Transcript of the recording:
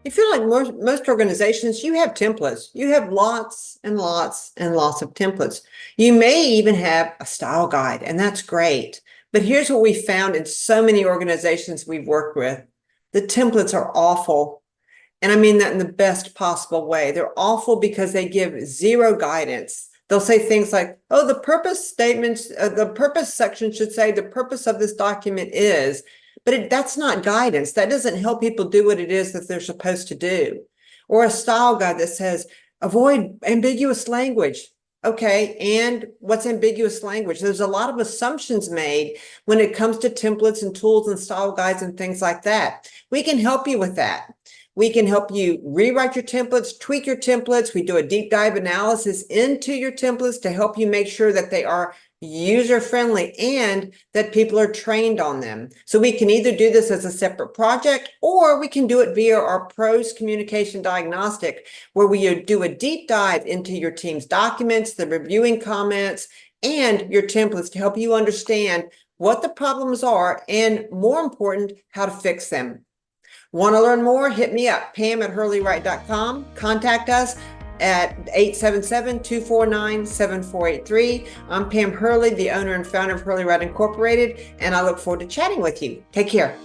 you feel like most organizations, you have templates. You have lots and lots and lots of templates. You may even have a style guide, and that's great. But here's what we found in so many organizations we've worked with. The templates are awful. And I mean that in the best possible way. They're awful because they give zero guidance. They'll say things like, oh, the purpose statements, the purpose section should say the purpose of this document is, but that's not guidance. That doesn't help people do what it is that they're supposed to do. Or a style guide that says, avoid ambiguous language. Okay, and what's ambiguous language? There's a lot of assumptions made when it comes to templates and tools and style guides and things like that. We can help you with that. We can help you rewrite your templates, tweak your templates. We do a deep dive analysis into your templates to help you make sure that they are user-friendly and that people are trained on them. So we can either do this as a separate project, or we can do it via our PROS Communication Diagnostic, where we do a deep dive into your team's documents, the reviewing comments, and your templates to help you understand what the problems are and, more important, how to fix them. Want to learn more? Hit me up, pam@hurleywrite.com. Contact us at 877-249-7483. I'm Pam Hurley, the owner and founder of Hurley Write Incorporated, and I look forward to chatting with you. Take care.